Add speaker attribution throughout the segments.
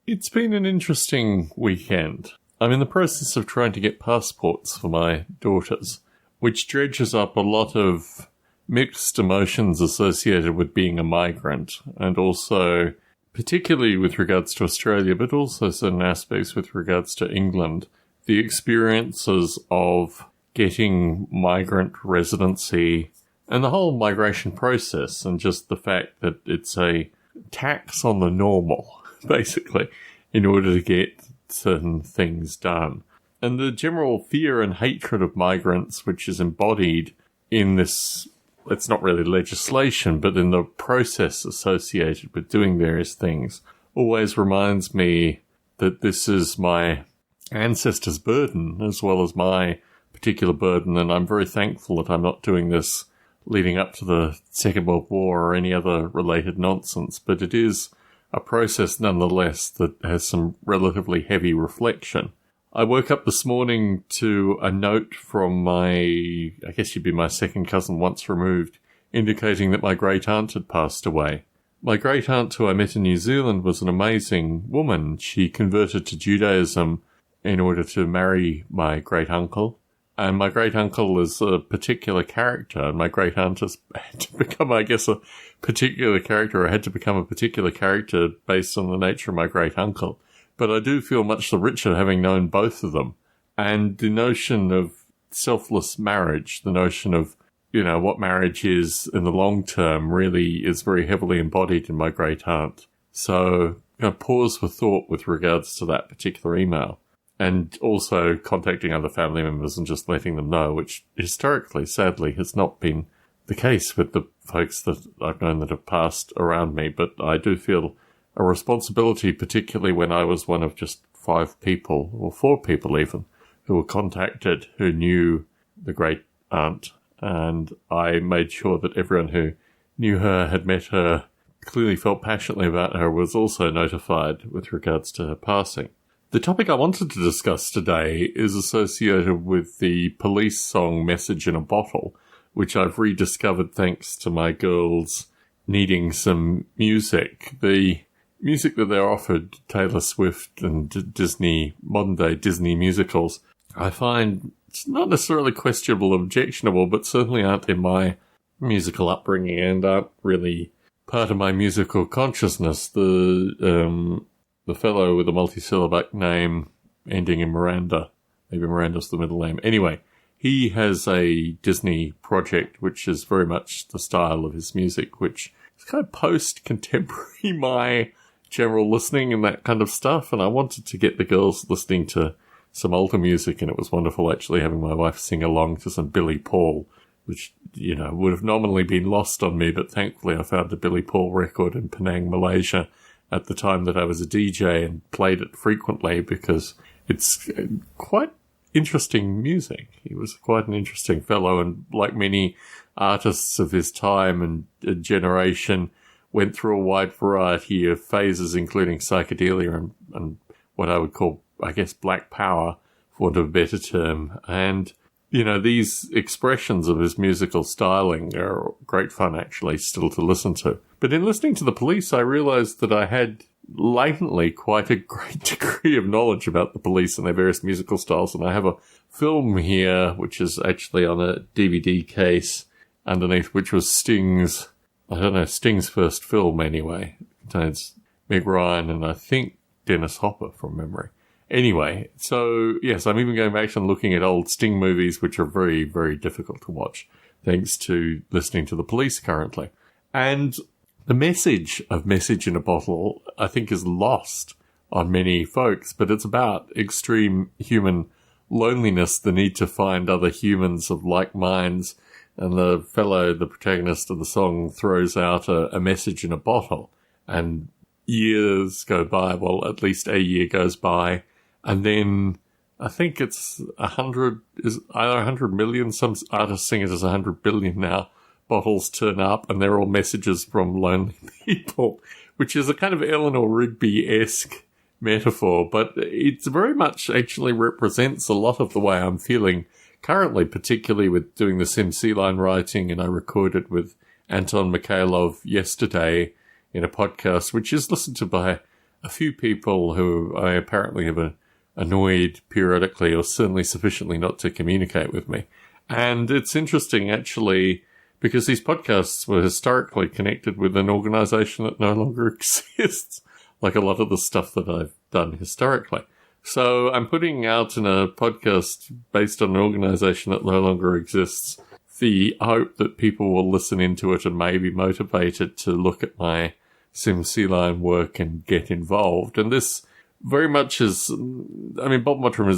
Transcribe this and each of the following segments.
Speaker 1: It's been an interesting weekend. I'm in the process of trying to get passports for my daughters, which dredges up a lot of mixed emotions associated with being a migrant, and also, particularly with regards to Australia, but also certain aspects with regards to England, the experiences of getting migrant residency and the whole migration process, and just the fact that it's a tax on the normal, basically, in order to get certain things done. And the general fear and hatred of migrants, which is embodied in this, it's not really legislation, but in the process associated with doing various things, always reminds me that this is my ancestors' burden as well as my particular burden, and I'm very thankful that I'm not doing this leading up to the Second World War or any other related nonsense, but it is a process nonetheless that has some relatively heavy reflection. I woke up this morning to a note from I guess she'd be my second cousin once removed, indicating that my great aunt had passed away. My great aunt, who I met in New Zealand, was an amazing woman. She converted to Judaism in order to marry my great uncle. And my great uncle is a particular character, and my great aunt has had to become, I guess, a particular character, or had to become a particular character based on the nature of my great uncle. But I do feel much the richer having known both of them. And the notion of selfless marriage, the notion of, what marriage is in the long term, really is very heavily embodied in my great aunt. So, pause for thought with regards to that particular email. And also contacting other family members and just letting them know, which historically, sadly, has not been the case with the folks that I've known that have passed around me. But I do feel a responsibility, particularly when I was one of just 5 people, or 4 people even, who were contacted who knew the great aunt. And I made sure that everyone who knew her, had met her, clearly felt passionately about her, was also notified with regards to her passing. The topic I wanted to discuss today is associated with the Police song Message in a Bottle, which I've rediscovered thanks to my girls needing some music. The music that they're offered, Taylor Swift and Disney, modern-day Disney musicals, I find it's not necessarily questionable or objectionable, but certainly aren't in my musical upbringing and aren't really part of my musical consciousness. The fellow with a multisyllabic name ending in Miranda, maybe Miranda's the middle name. Anyway, he has a Disney project which is very much the style of his music, which is kind of post-contemporary my general listening and that kind of stuff. And I wanted to get the girls listening to some older music, and it was wonderful actually having my wife sing along to some Billy Paul, which, would have nominally been lost on me, but thankfully I found a Billy Paul record in Penang, Malaysia, at the time that I was a DJ, and played it frequently because it's quite interesting music. He was quite an interesting fellow, and like many artists of his time and generation, went through a wide variety of phases, including psychedelia and what I would call, I guess, black power, for want of a better term. And, these expressions of his musical styling are great fun, actually, still to listen to. But in listening to the Police, I realized that I had latently quite a great degree of knowledge about the Police and their various musical styles. And I have a film here, which is actually on a DVD case underneath, which was Sting's first film anyway. It contains Meg Ryan and I think Dennis Hopper from memory. Anyway, so yes, I'm even going back and looking at old Sting movies, which are very, very difficult to watch, thanks to listening to the Police currently. And the message of Message in a Bottle, I think, is lost on many folks, but it's about extreme human loneliness, the need to find other humans of like minds, and the protagonist of the song, throws out a message in a bottle, and years go by, well, at least a year goes by, and then I think it's 100, is either 100 million, some artists sing it as 100 billion now, bottles turn up, and they're all messages from lonely people, which is a kind of Eleanor Rigby-esque metaphor, but it very much actually represents a lot of the way I'm feeling currently, particularly with doing the Sim Sea Line writing, and I recorded with Anton Mikhailov yesterday in a podcast, which is listened to by a few people who I apparently have annoyed periodically, or certainly sufficiently not to communicate with me. And it's interesting, actually, because these podcasts were historically connected with an organization that no longer exists, like a lot of the stuff that I've done historically. So I'm putting out in a podcast based on an organization that no longer exists, the hope that people will listen into it and may be motivated to look at my Sim Sea Lion work and get involved. And this very much is, I mean, Bob Mottram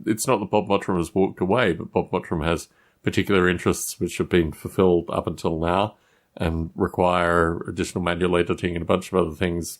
Speaker 1: it's not that Bob Mottram has walked away, but Bob Mottram has particular interests which have been fulfilled up until now and require additional manual editing and a bunch of other things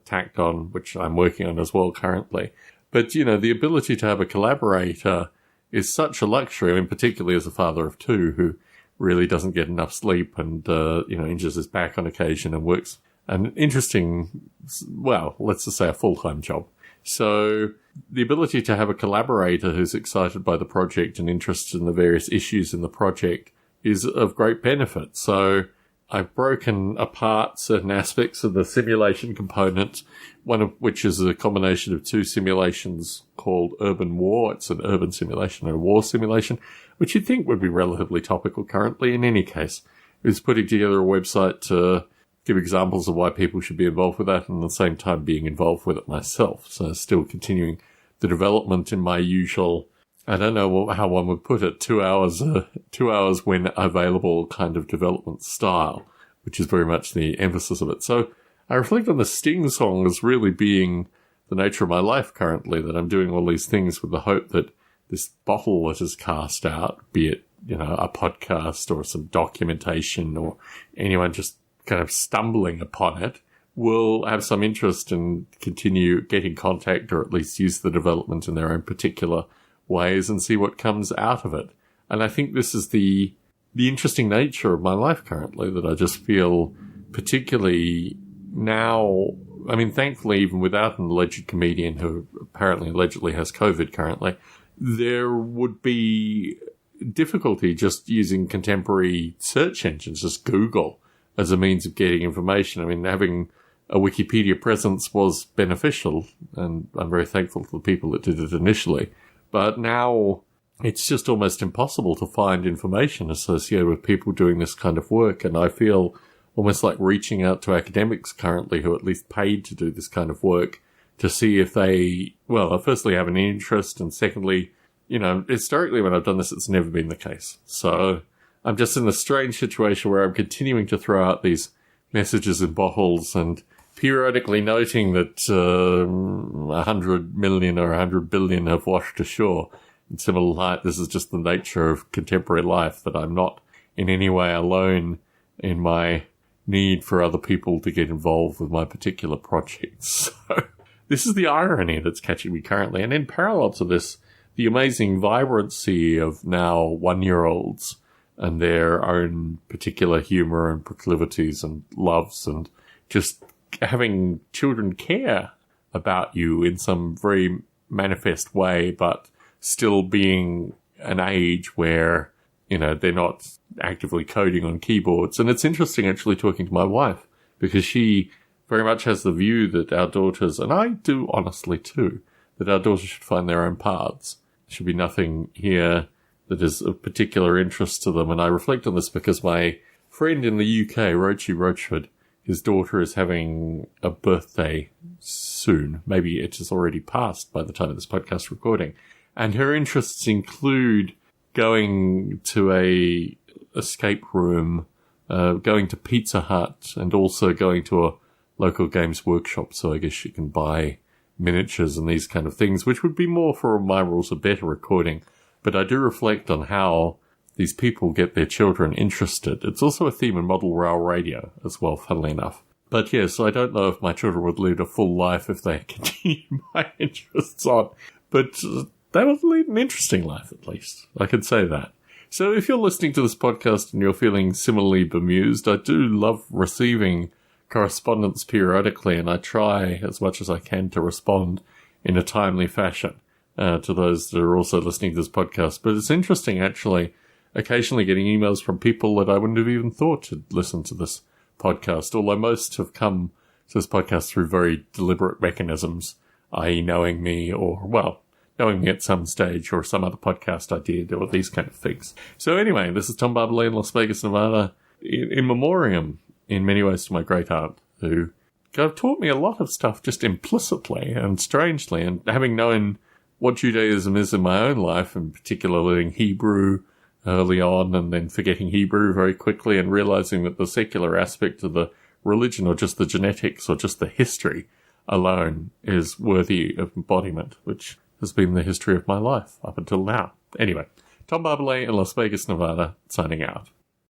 Speaker 1: tacked on, which I'm working on as well currently. But, you know, the ability to have a collaborator is such a luxury. I mean, particularly as a father of two who really doesn't get enough sleep and, injures his back on occasion and works an interesting, well, let's just say a full-time job. So the ability to have a collaborator who's excited by the project and interested in the various issues in the project is of great benefit. So I've broken apart certain aspects of the simulation component, one of which is a combination of two simulations called Urban War. It's an urban simulation and a war simulation, which you'd think would be relatively topical currently. In any case, it was putting together a website to give examples of why people should be involved with that, and at the same time being involved with it myself. So still continuing the development in my usual, I don't know how one would put it, 2 hours when available kind of development style, which is very much the emphasis of it. So I reflect on the Sting song as really being the nature of my life currently, that I'm doing all these things with the hope that this bottle that is cast out, be it, a podcast or some documentation or anyone just kind of stumbling upon it, will have some interest and continue getting contact, or at least use the development in their own particular ways and see what comes out of it. And I think this is the interesting nature of my life currently, that I just feel particularly now, I mean, thankfully, even without an alleged comedian who allegedly has COVID currently, there would be difficulty just using contemporary search engines, just Google, as a means of getting information. I mean, having a Wikipedia presence was beneficial, and I'm very thankful to the people that did it initially. But now it's just almost impossible to find information associated with people doing this kind of work, and I feel almost like reaching out to academics currently who at least paid to do this kind of work to see if they, well, firstly have an interest, and secondly, historically when I've done this, it's never been the case. So I'm just in a strange situation where I'm continuing to throw out these messages in bottles and periodically noting that 100 million or 100 billion have washed ashore. In similar light, this is just the nature of contemporary life, that I'm not in any way alone in my need for other people to get involved with my particular projects. So this is the irony that's catching me currently. And in parallel to this, the amazing vibrancy of now 1-year-olds and their own particular humor and proclivities and loves, and just having children care about you in some very manifest way, but still being an age where, they're not actively coding on keyboards. And it's interesting actually talking to my wife, because she very much has the view that our daughters, and I do honestly too, that our daughters should find their own paths. There should be nothing here that is of particular interest to them. And I reflect on this because my friend in the UK, Rochi Rochford, his daughter is having a birthday soon. Maybe it has already passed by the time of this podcast recording. And her interests include going to a escape room, going to Pizza Hut, and also going to a local games workshop. So I guess she can buy miniatures and these kind of things, which would be more for My Rules Are Better recording. But I do reflect on how these people get their children interested. It's also a theme in Model Rail Radio as well, funnily enough. But yes, I don't know if my children would lead a full life if they continue my interests on. But they would lead an interesting life, at least. I can say that. So if you're listening to this podcast and you're feeling similarly bemused, I do love receiving correspondence periodically, and I try as much as I can to respond in a timely fashion to those that are also listening to this podcast. But it's interesting, actually, occasionally getting emails from people that I wouldn't have even thought to listen to this podcast, although most have come to this podcast through very deliberate mechanisms, i.e. knowing me knowing me at some stage or some other podcast I did or these kind of things. So anyway, this is Tom Barbalet in Las Vegas, Nevada, in memoriam in many ways to my great aunt, who kind of taught me a lot of stuff just implicitly and strangely, and having known what Judaism is in my own life, in particular learning Hebrew early on and then forgetting Hebrew very quickly and realizing that the secular aspect of the religion or just the genetics or just the history alone is worthy of embodiment, which has been the history of my life up until now. Anyway, Tom Barbalet in Las Vegas, Nevada, signing out.